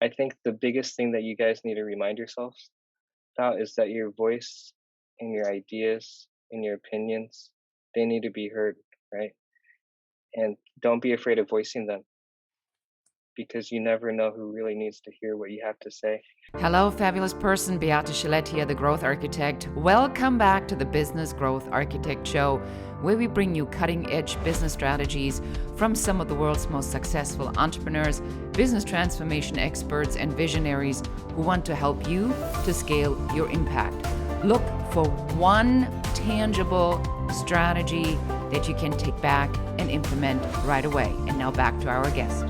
I think the biggest thing that you guys need to remind yourselves about is that your voice and your ideas and your opinions, they need to be heard, right? And don't be afraid of voicing them because you never know who really needs to hear what you have to say. Hello, fabulous person. Beate Chelette here, the Growth Architect. Welcome back to the Business Growth Architect Show, where we bring you cutting edge business strategies from some of the world's most successful entrepreneurs, business transformation experts, and visionaries who want to help you to scale your impact. Look for one tangible strategy that you can take back and implement right away. And now back to our guest.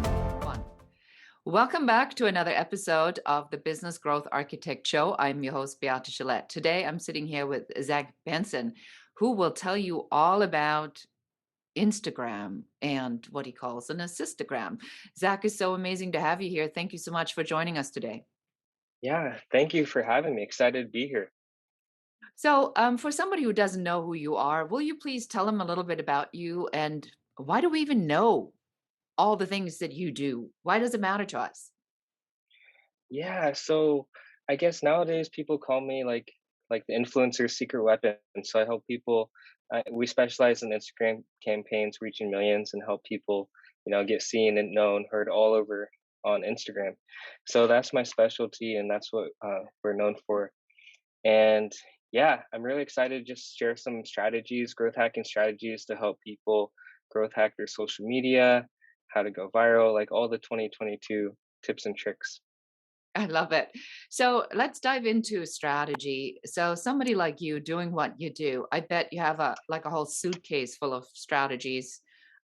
Welcome back to another episode of the Business Growth Architect Show. I'm your host, Beate Chelette. Today, I'm sitting here with Zach Benson, who will tell you all about Instagram and what he calls an Assistagram. Zach, is so amazing to have you here. Thank you so much for joining us today. Yeah, thank you for having me. Excited to be here. So, for somebody who doesn't know who you are, will you please tell them a little bit about you and why do we even know all the things that you do? Why does it matter to us? Yeah, so I guess nowadays people call me like the influencer's secret weapon. So I help people. We specialize in Instagram campaigns, reaching millions, and help people, get seen and known, heard all over on Instagram. So that's my specialty, and that's what we're known for. And yeah, I'm really excited to just share some strategies, growth hacking strategies to help people growth hack their social media, how to go viral, like all the 2022 tips and tricks. I love it. So let's dive into strategy. So somebody like you doing what you do, I bet you have a whole suitcase full of strategies.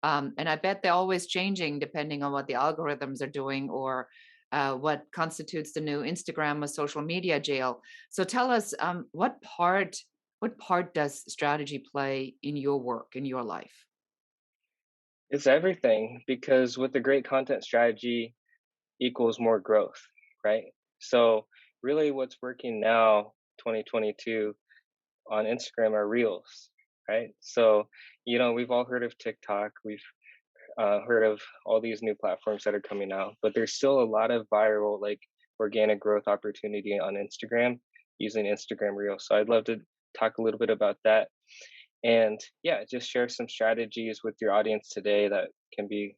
And I bet they're always changing depending on what the algorithms are doing or what constitutes the new Instagram or social media jail. So tell us what part does strategy play in your work, in your life? It's everything because with the great content strategy equals more growth, right? So really what's working now, 2022 on Instagram are reels, right? So, we've all heard of TikTok. We've heard of all these new platforms that are coming out, but there's still a lot of viral, like organic growth opportunity on Instagram using Instagram Reels. So I'd love to talk a little bit about that. And yeah, just share some strategies with your audience today that can be,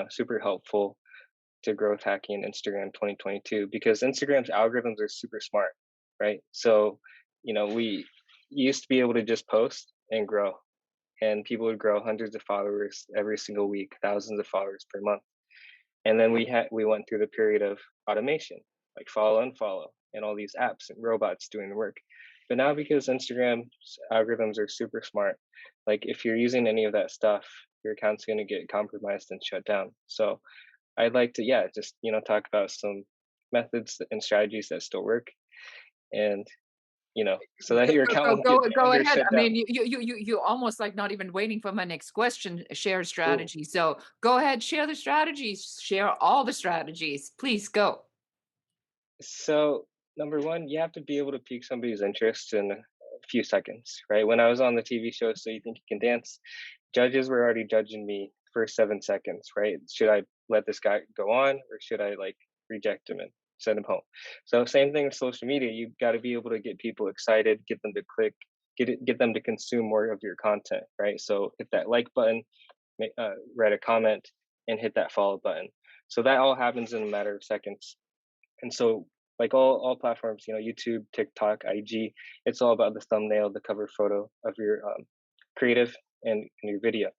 super helpful to growth hacking Instagram 2022 because Instagram's algorithms are super smart, right? So, we used to be able to just post and grow, and people would grow hundreds of followers every single week, thousands of followers per month. And then we went through the period of automation, like follow and follow, and all these apps and robots doing the work. But now because Instagram's algorithms are super smart, like if you're using any of that stuff, your account's going to get compromised and shut down. So I'd like to, yeah, just talk about some methods and strategies that still work, and so that Go, your go, account go, won't get go, go banned or ahead. shut I down. mean, you almost like not even waiting for my next question. Share Cool. strategy. So go ahead, share the strategies. Share all the strategies. Please go. So number one, you have to be able to pique somebody's interest in a few seconds, right? When I was on the TV show So You Think You Can Dance, judges were already judging me for 7 seconds, right? Should I let this guy go on or should I like reject him and send him home? So same thing with social media. You've got to be able to get people excited, get them to click, get them to consume more of your content, right? So hit that like button, write a comment, and hit that follow button. So that all happens in a matter of seconds. And so, like all platforms, YouTube, TikTok, IG, it's all about the thumbnail, the cover photo of your creative and your video.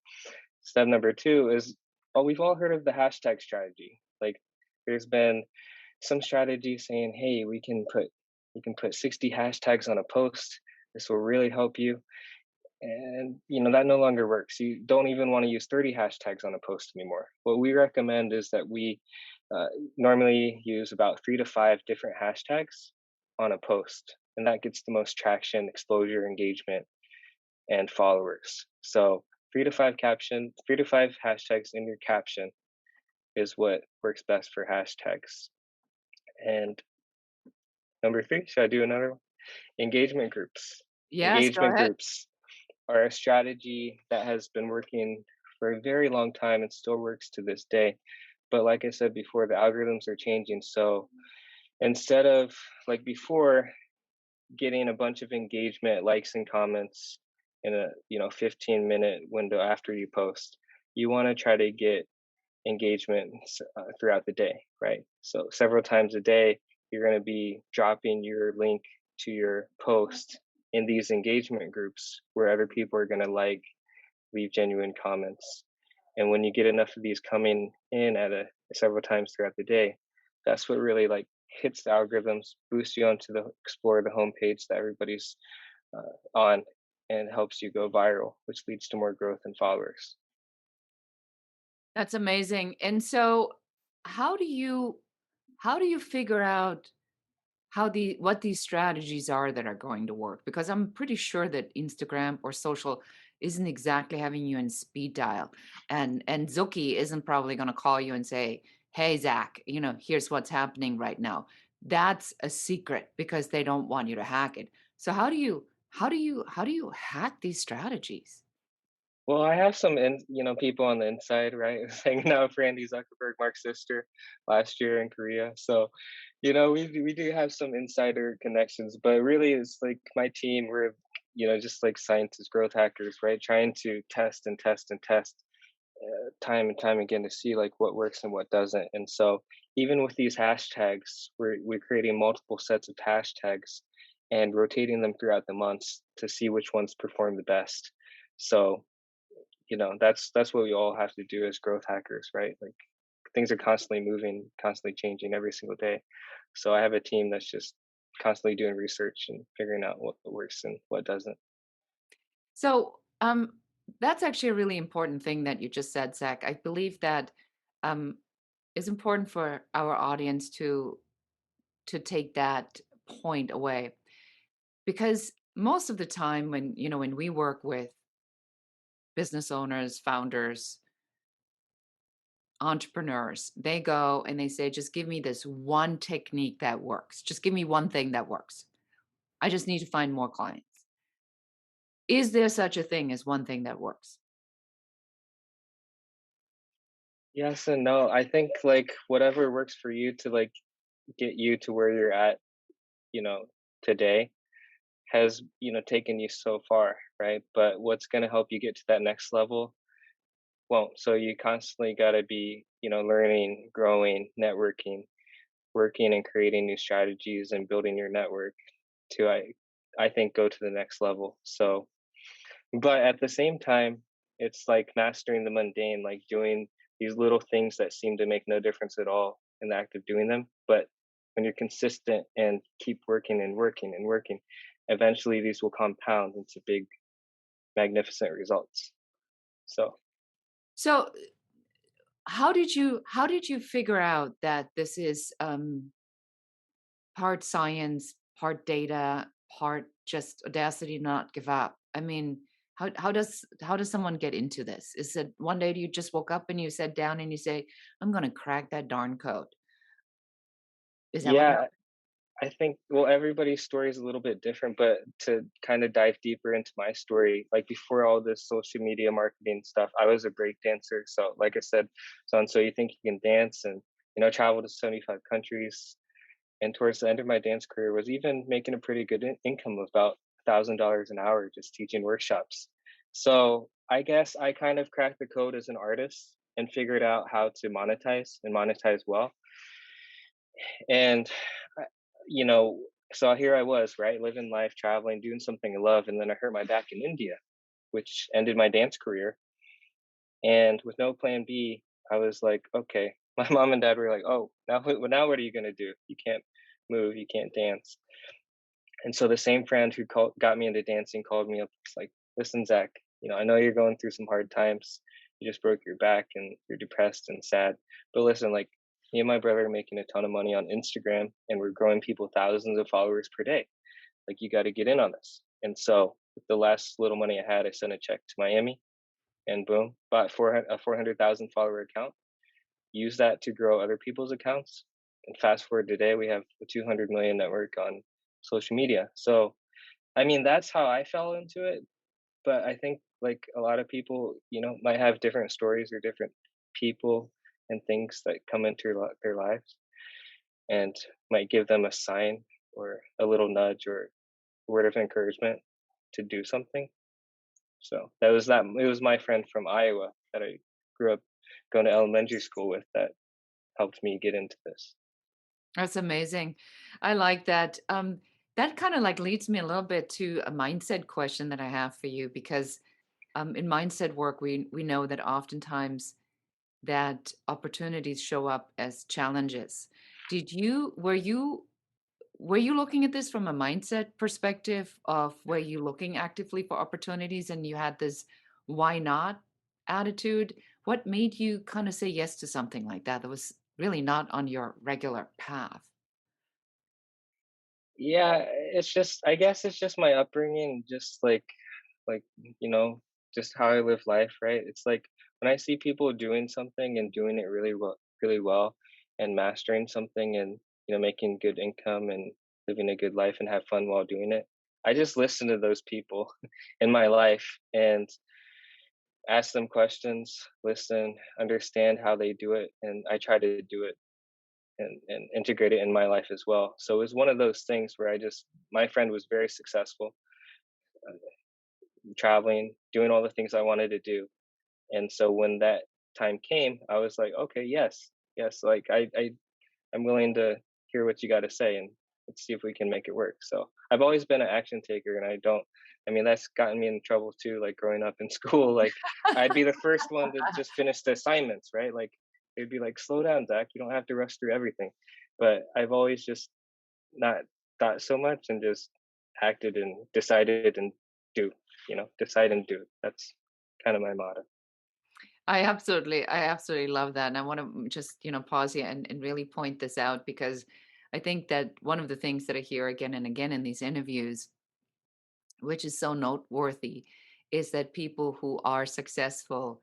Step number two is, oh, we've all heard of the hashtag strategy. Like, there's been some strategy saying, hey, we can put 60 hashtags on a post. This will really help you. And that no longer works. You don't even want to use 30 hashtags on a post anymore. What we recommend is that we uh, normally use about 3 to 5 different hashtags on a post, and that gets the most traction, exposure, engagement, and followers. So 3 to 5 hashtags in your caption is what works best for hashtags. And number three, should I do another one? Engagement groups. Yes, go Engagement ahead. groups are a strategy that has been working for a very long time and still works to this day. But like I said before, the algorithms are changing. So instead of like before getting a bunch of engagement, likes and comments in a 15-minute window after you post, you want to try to get engagements throughout the day, right? So several times a day, you're going to be dropping your link to your post in these engagement groups where other people are going to like, leave genuine comments. And when you get enough of these coming in at a several times throughout the day, that's what really like hits the algorithms, boosts you onto the explore the homepage that everybody's on, and helps you go viral, which leads to more growth and followers. That's amazing. And so how do you how do you figure out how the what these strategies are that are going to work? Because I'm pretty sure that Instagram or social isn't exactly having you in speed dial. And Zuki isn't probably going to call you and say, "Hey Zach, here's what's happening right now." That's a secret because they don't want you to hack it. So how do you hack these strategies? Well, I have some people on the inside, right? I was hanging out with Randy Zuckerberg, Mark's sister, last year in Korea. So, we do have some insider connections, but really it's like my team, we're, just like scientists, growth hackers, right? Trying to test and test and test time and time again to see like what works and what doesn't. And so even with these hashtags, we're creating multiple sets of hashtags and rotating them throughout the months to see which ones perform the best. So that's what we all have to do as growth hackers, right? Like things are constantly moving, constantly changing every single day. So I have a team that's just constantly doing research and figuring out what works and what doesn't. So, that's actually a really important thing that you just said, Zach. I believe that um, it's important for our audience to take that point away because most of the time when we work with business owners, founders, entrepreneurs, they go and they say, "Just give me this one technique that works. Just give me one thing that works. I just need to find more clients." Is there such a thing as one thing that works? Yes and no. I think like whatever works for you to like get you to where you're at, you know, today has, taken you so far, right? But what's going to help you get to that next level won't. So you constantly got to be, learning, growing, networking, working and creating new strategies and building your network to I think go to the next level. So, but at the same time, it's like mastering the mundane, like doing these little things that seem to make no difference at all in the act of doing them. But when you're consistent and keep working and working and working, eventually these will compound into big, magnificent results. So, So, how did you figure out that this is part science, part data, part just audacity, not give up? I mean, how does someone get into this? Is it one day you just woke up and you sat down and you say, "I'm going to crack that darn code"? Is that what yeah, happened? I think, well, everybody's story is a little bit different, but to kind of dive deeper into my story, like before all this social media marketing stuff, I was a break dancer. So, like I said, son, so you think you can dance and, travel to 75 countries. And towards the end of my dance career, was even making a pretty good income of about $1,000 an hour just teaching workshops. So, I guess I kind of cracked the code as an artist and figured out how to monetize and monetize well. And, I you know, so here I was, right, living life, traveling, doing something I love, and then I hurt my back in India, which ended my dance career. And with no plan B, I was like, okay. My mom and dad were like, oh, now what are you gonna do? You can't move, you can't dance. And so the same friend who got me into dancing called me up. It's like, listen, Zach, I know you're going through some hard times. You just broke your back and you're depressed and sad. But listen, like me and my brother are making a ton of money on Instagram and we're growing people thousands of followers per day. Like you got to get in on this. And so with the last little money I had, I sent a check to Miami and boom, bought a 400,000 follower account. Use that to grow other people's accounts. And fast forward today, we have a 200 million network on social media. So, I mean, that's how I fell into it. But I think like a lot of people, might have different stories or different people and things that come into their lives, and might give them a sign or a little nudge or word of encouragement to do something. So that. It was my friend from Iowa that I grew up going to elementary school with that helped me get into this. That's amazing. I like that. That kind of like leads me a little bit to a mindset question that I have for you because in mindset work, we know that oftentimes that opportunities show up as challenges. Did you were you looking at this from a mindset perspective of were you looking actively for opportunities and you had this why not attitude? What made you kind of say yes to something like that that was really not on your regular path? Yeah, it's just I guess it's just my upbringing, just like you know, just how I live life, right? It's like when I see people doing something and doing it really well, and mastering something, and making good income and living a good life and have fun while doing it. I just listen to those people in my life and ask them questions, listen, understand how they do it, and I try to do it and integrate it in my life as well. So it was one of those things where my friend was very successful, traveling, doing all the things I wanted to do. And so when that time came, I was like, okay, yes, yes, like I'm willing to hear what you got to say, and let's see if we can make it work. So I've always been an action taker, and I mean, that's gotten me in trouble too. Like growing up in school, like I'd be the first one to just finish the assignments, right? Like they'd be like, slow down, Zach. You don't have to rush through everything. But I've always just not thought so much and just acted and decided and do, decide and do. That's kind of my motto. I absolutely love that. And I want to just, pause here and really point this out because I think that one of the things that I hear again and again in these interviews, which is so noteworthy, is that people who are successful,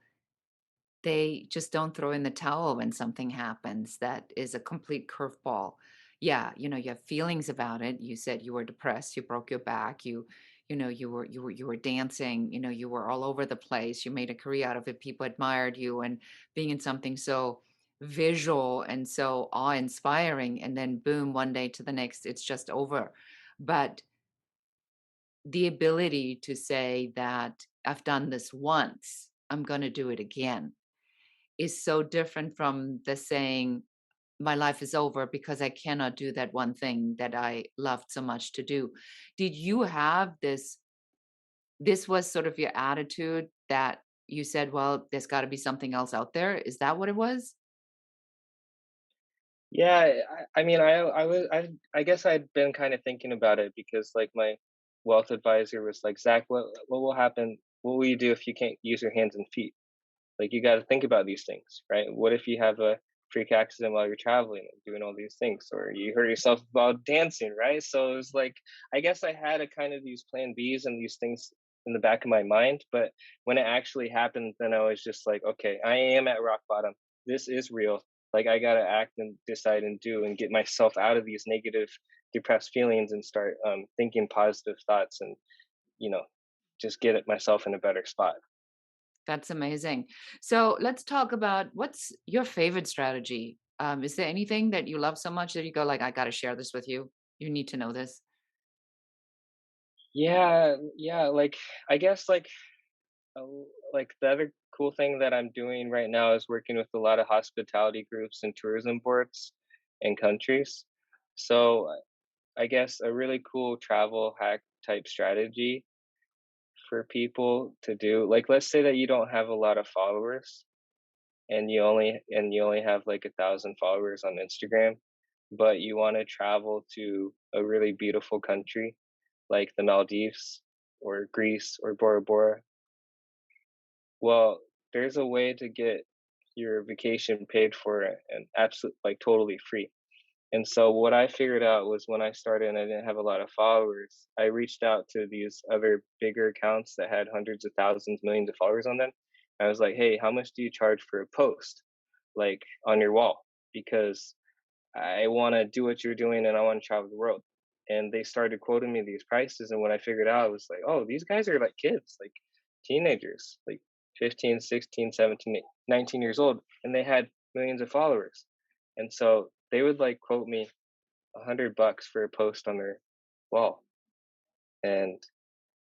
they just don't throw in the towel when something happens that is a complete curveball. Yeah, you have feelings about it. You said you were depressed, you broke your back, you were dancing, you were all over the place. You made a career out of it. People admired you and being in something so visual and so awe-inspiring and then boom, one day to the next it's just over. But the ability to say that I've done this once, I'm going to do it again is so different from the saying, "My life is over because I cannot do that one thing that I loved so much to do." Did you have this was sort of your attitude that you said, "Well, there's gotta be something else out there." Is that what it was? Yeah, I mean, I guess I'd been kind of thinking about it because like my wealth advisor was like, Zach, what will happen? What will you do if you can't use your hands and feet? Like you got to think about these things, right? What if you have a freak accident while you're traveling and doing all these things, or you hurt yourself while dancing, right? So it was like, I guess I had a kind of these plan Bs and these things in the back of my mind, but when it actually happened, then I was just like, okay, I am at rock bottom. This is real. Like I gotta act and decide and do and get myself out of these negative, depressed feelings and start thinking positive thoughts and you know just get it myself in a better spot. That's amazing. So, let's talk about what's your favorite strategy? Is there anything that you love so much that you go like, "I gotta share this with you. You need to know this." Yeah, yeah. Like I guess like the other cool thing that I'm doing right now is working with a lot of hospitality groups and tourism boards in countries. So I guess a really cool travel hack type strategy for people to do. Like let's say that you don't have a lot of followers and you only have like 1,000 followers on Instagram, but you want to travel to a really beautiful country like the Maldives or Greece or Bora Bora. Well, there's a way to get your vacation paid for and absolute like totally free. And so what I figured out was when I started and I didn't have a lot of followers, I reached out to these other bigger accounts that had hundreds of thousands, millions of followers on them. I was like, "Hey, how much do you charge for a post like on your wall? Because I want to do what you're doing and I want to travel the world." And they started quoting me these prices. And when I figured out, I was like, oh, these guys are like kids, like teenagers, like 15, 16, 17, 19 years old. And they had millions of followers. And so they would like quote me $100 for a post on their wall. And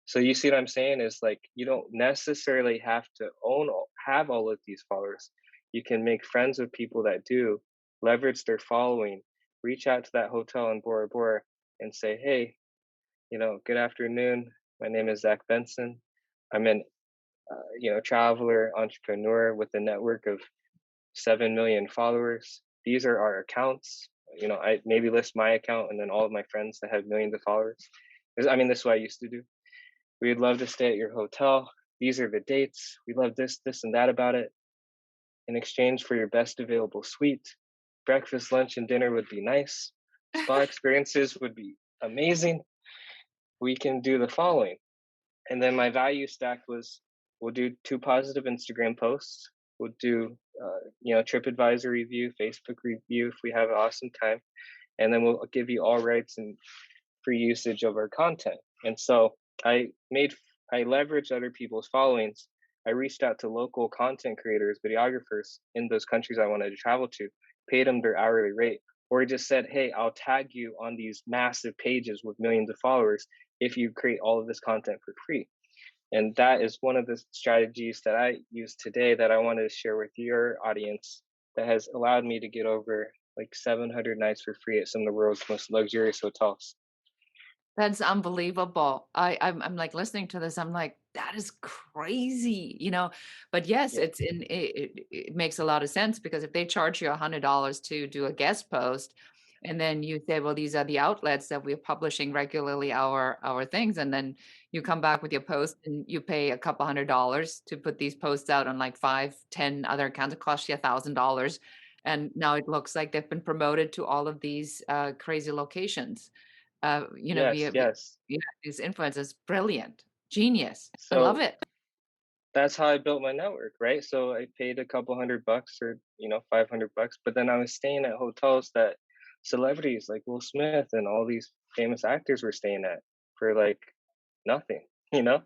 so you see what I'm saying is like you don't necessarily have to have all of these followers. You can make friends with people that do, leverage their following, reach out to that hotel in Bora Bora and say, "Hey, good afternoon. My name is Zach Benson. I'm an traveler, entrepreneur with a network of 7 million followers. These are our accounts. I maybe list my account and then all of my friends that have millions of followers. I mean, this is what I used to do. We'd love to stay at your hotel. These are the dates. We love this, and that about it. In exchange for your best available suite, breakfast, lunch, and dinner would be nice. Spa experiences would be amazing. We can do the following." And then my value stack was we'll do two positive Instagram posts. We'll do, TripAdvisor review, Facebook review if we have an awesome time. And then we'll give you all rights and free usage of our content. And so I made I leveraged other people's followings. I reached out to local content creators, videographers in those countries I wanted to travel to, paid them their hourly rate, or just said, "Hey, I'll tag you on these massive pages with millions of followers if you create all of this content for free." And that is one of the strategies that I use today that I wanted to share with your audience that has allowed me to get over like 700 nights for free at some of the world's most luxurious hotels. That's unbelievable. I'm like listening to this. I'm like, that is crazy, you know. But yes, Yeah. it makes a lot of sense because if they charge you $100 to do a guest post, and then you say, well, these are the outlets that we're publishing regularly our things, and then you come back with your post and you pay a couple $100 to put these posts out on like 5, 10 other accounts. It costs you $1,000, and now it looks like they've been promoted to all of these crazy locations Yes, yes. yeah, these influencers, brilliant, genius. I love So it. that's how I built my network, right? So I paid a couple $100 or, $500, but then I was staying at hotels that celebrities like Will Smith and all these famous actors were staying at for like nothing, you know?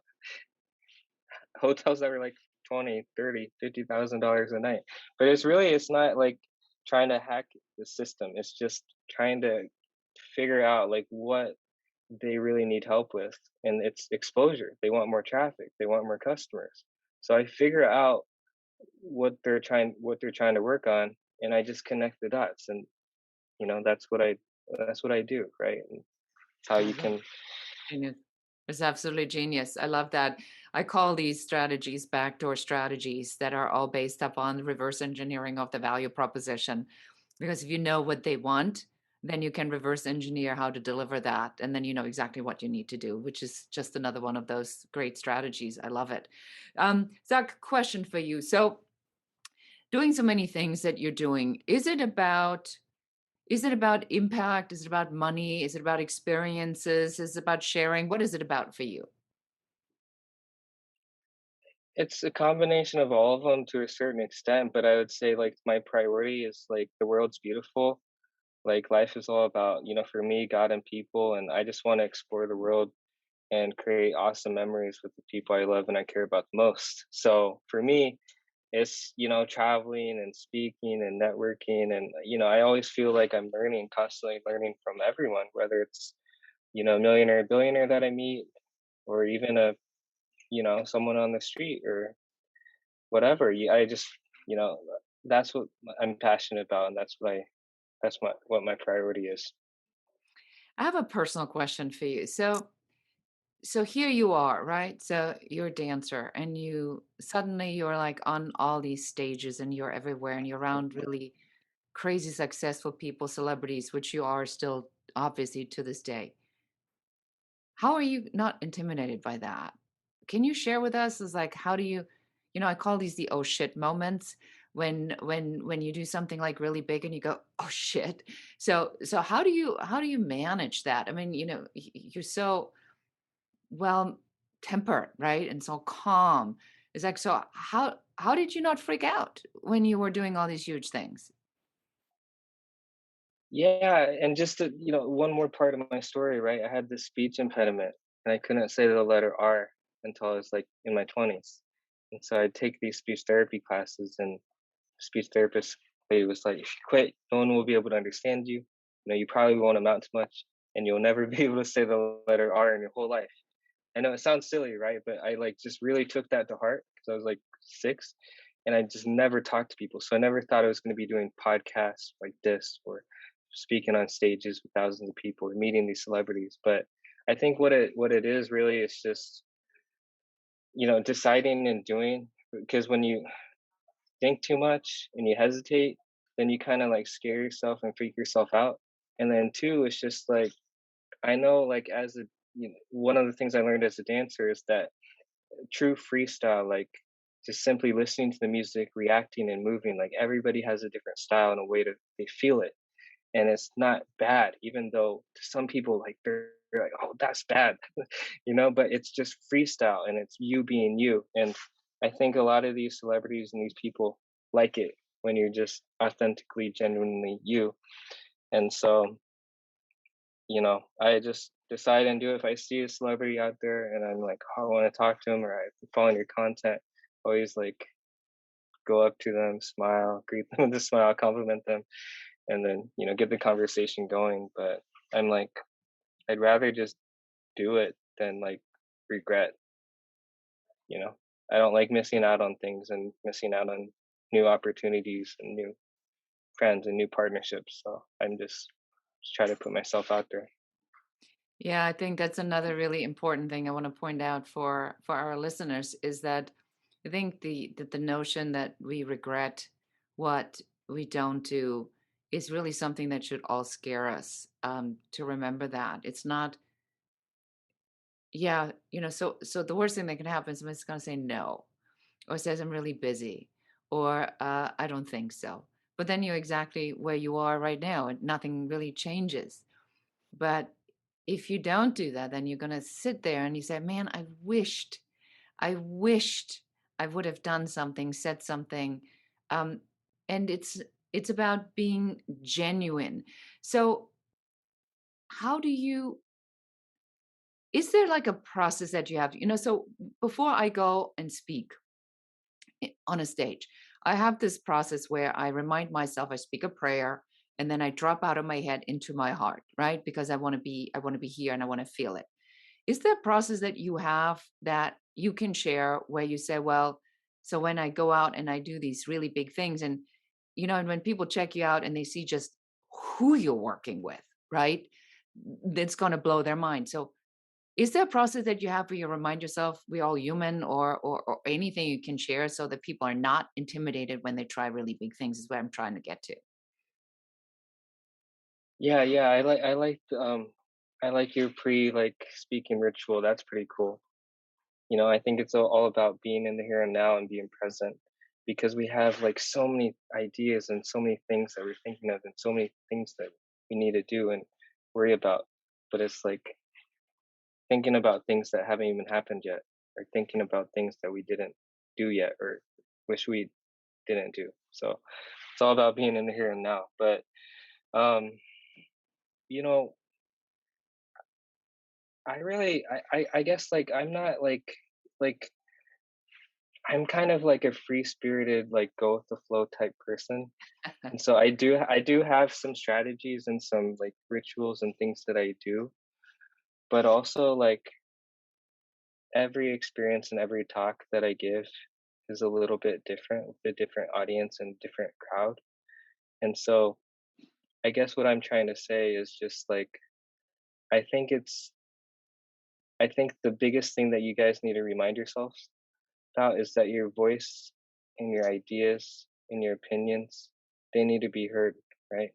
Hotels that were like 20, 30, $50,000 a night. But it's not like trying to hack the system. It's just trying to figure out like what they really need help with, and it's exposure. They want more traffic, they want more customers. So I figure out what they're trying to work on, and I just connect the dots, and that's what I do, right? And it's how I you love can. genius. It's absolutely genius. I love that. I call these strategies backdoor strategies that are all based upon reverse engineering of the value proposition. Because if you know what they want, then you can reverse engineer how to deliver that. And then you know exactly what you need to do, which is just another one of those great strategies. I love it. Zach, question for you. So, doing so many things that you're doing, is it about impact? Is it about money? Is it about experiences? Is it about sharing? What is it about for you? It's a combination of all of them to a certain extent, but I would say like my priority is like the world's beautiful. Like life is all about, for me, God and people, and I just want to explore the world and create awesome memories with the people I love and I care about the most. So for me, it's, traveling and speaking and networking. And, I always feel like I'm learning, constantly learning from everyone, whether it's, millionaire, billionaire that I meet, or even someone on the street or whatever. I just, you know, that's what I'm passionate about. And that's what my priority is. I have a personal question for you. So here you are, right? So you're a dancer and you're like on all these stages and you're everywhere and you're around really crazy successful people, celebrities, which you are still obviously to this day. How are you not intimidated by that? Can you share with us is like how do I call these the oh shit moments when you do something like really big and you go, "Oh shit." So how do you manage that? I mean, you're so well tempered, right? And so calm. It's like so how did you not freak out when you were doing all these huge things? Yeah, and just to, one more part of my story, right? I had this speech impediment and I couldn't say the letter R until I was like in my 20s. And so I'd take these speech therapy classes and speech therapists lady was like, if you quit, no one will be able to understand you. You know, you probably won't amount to much, and you'll never be able to say the letter R in your whole life. I know it sounds silly, right? But I like just really took that to heart because I was like 6, and I just never talked to people. So I never thought I was going to be doing podcasts like this or speaking on stages with thousands of people or meeting these celebrities. But I think what it is really is just, deciding and doing, because when you think too much and you hesitate, then you kind of like scare yourself and freak yourself out. And then two, it's just like I know, like as a one of the things I learned as a dancer is that true freestyle, like just simply listening to the music, reacting and moving, like everybody has a different style and a way to they feel it. And it's not bad, even though to some people like they're like, oh, that's bad, but it's just freestyle and it's you being you. And I think a lot of these celebrities and these people like it when you're just authentically, genuinely you. And so, I just decide and do it. If I see a celebrity out there and I'm like, oh, I want to talk to them or I'm following your content, always like go up to them, smile, greet them with a smile, compliment them, and then, get the conversation going. But I'm like, I'd rather just do it than like regret, you know. I don't like missing out on things and missing out on new opportunities and new friends and new partnerships. So I'm just try to put myself out there. Yeah, I think that's another really important thing I want to point out for our listeners is that I think the notion that we regret what we don't do is really something that should all scare us. To remember that it's not, yeah, so the worst thing that can happen is someone's going to say no, or says I'm really busy, or I don't think so. But then you're exactly where you are right now, and nothing really changes. But if you don't do that, then you're gonna sit there and you say, "Man, I wished I would have done something, said something." Um, and it's about being genuine. So, how do you? Is there like a process that you have? So before I go and speak on a stage, I have this process where I remind myself, I speak a prayer, and then I drop out of my head into my heart, right? Because I want to be here and I want to feel it. Is there a process that you have that you can share where you say, well, so when I go out and I do these really big things, and when people check you out and they see just who you're working with, right? That's going to blow their mind. So is there a process that you have where you remind yourself we're all human, or anything you can share so that people are not intimidated when they try really big things is where I'm trying to get to. Yeah, yeah, I like your like speaking ritual. That's pretty cool. I think it's all about being in the here and now and being present because we have like so many ideas and so many things that we're thinking of and so many things that we need to do and worry about. But it's like thinking about things that haven't even happened yet, or thinking about things that we didn't do yet or wish we didn't do. So it's all about being in the here and now. But um, you know, I guess like I'm not like I'm kind of like a free spirited, like go with the flow type person. And so I do have some strategies and some like rituals and things that I do, but also like every experience and every talk that I give is a little bit different with a different audience and different crowd. And so I guess what I'm trying to say is just like I think it's I think the biggest thing that you guys need to remind yourselves about is that your voice and your ideas and your opinions, they need to be heard, right?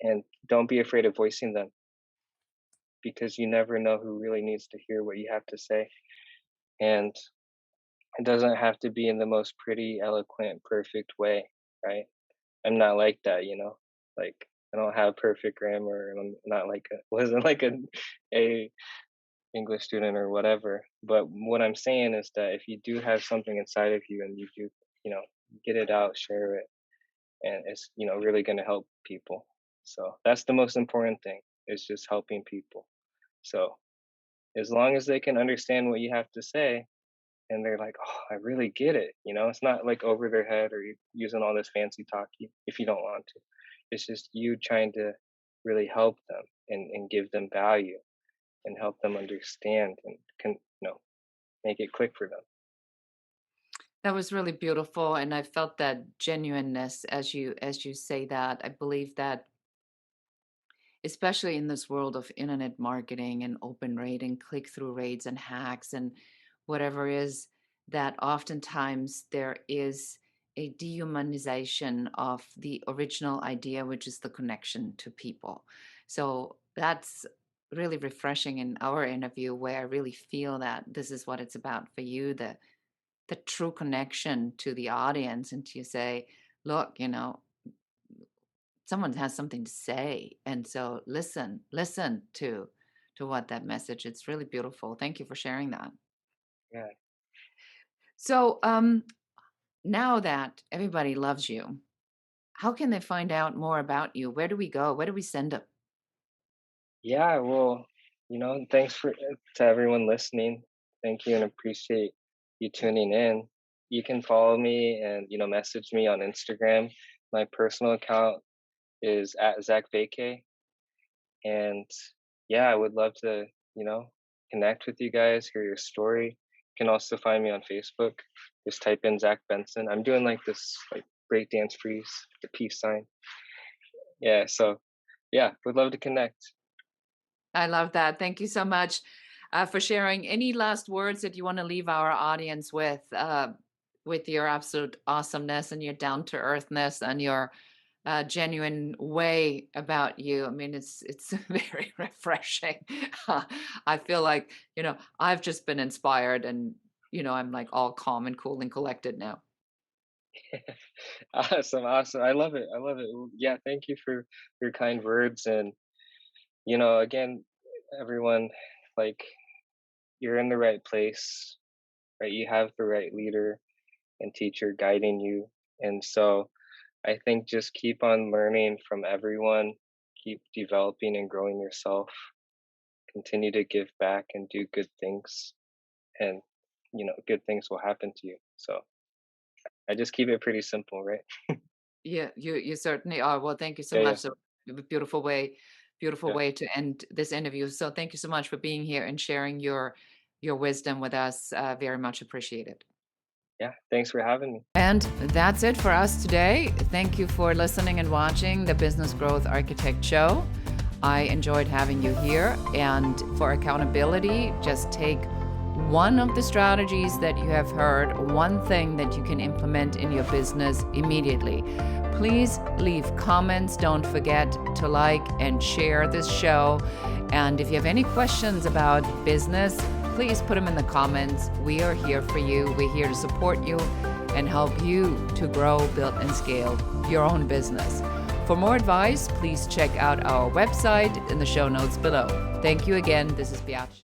And don't be afraid of voicing them because you never know who really needs to hear what you have to say. And it doesn't have to be in the most pretty, eloquent, perfect way, right? I'm not like that. Like I don't have perfect grammar and I'm not like a wasn't like a English student or whatever. But what I'm saying is that if you do have something inside of you and you do, you know, get it out, share it, and it's, really going to help people. So that's the most important thing is just helping people. So as long as they can understand what you have to say, and they're like, "Oh, I really get it." It's not like over their head or you using all this fancy talk if you don't want to. It's just you trying to really help them and give them value and help them understand and make it click for them. That was really beautiful, and I felt that genuineness as you say that. I believe that especially in this world of internet marketing and open rate and click-through rates and hacks and whatever is, that oftentimes there is a dehumanization of the original idea, which is the connection to people. So that's really refreshing in our interview, where I really feel that this is what it's about for you, the true connection to the audience, and to say, look, someone has something to say, and so listen to what that message. It's really beautiful. Thank you for sharing that. Yeah. So now that everybody loves you, how can they find out more about you? Where do we go? Where do we send them? Yeah, well, thanks to everyone listening. Thank you and appreciate you tuning in. You can follow me and message me on Instagram. My personal account is at Zach Vacay, and yeah, I would love to connect with you guys, hear your story. You can also find me on Facebook. Just type in Zach Benson. I'm doing like this like breakdance freeze, the peace sign. Yeah, so yeah, would love to connect. I love that. Thank you so much for sharing. Any last words that you want to leave our audience with your absolute awesomeness and your down to earthness and your genuine way about you? I mean, it's very refreshing. I feel like I've just been inspired, and I'm like all calm and cool and collected now. Awesome, awesome. I love it. I love it. Well, yeah, thank you for your kind words. And, again, everyone, like, you're in the right place, right? You have the right leader and teacher guiding you. And so I think just keep on learning from everyone, keep developing and growing yourself, continue to give back and do good things. And, good things will happen to you. So I just keep it pretty simple, right? Yeah, you certainly are. Well, thank you so Yeah, yeah, much. So beautiful yeah. way to end this interview. So thank you so much for being here and sharing your wisdom with us. Very much appreciated. Yeah. Thanks for having me. And that's it for us today. Thank you for listening and watching the Business Growth Architect Show. I enjoyed having you here. And for accountability, just take one of the strategies that you have heard, one thing that you can implement in your business immediately. Please leave comments. Don't forget to like and share this show. And if you have any questions about business, please put them in the comments. We are here for you. We're here to support you and help you to grow, build, and scale your own business. For more advice, please check out our website in the show notes below. Thank you again. This is Beate.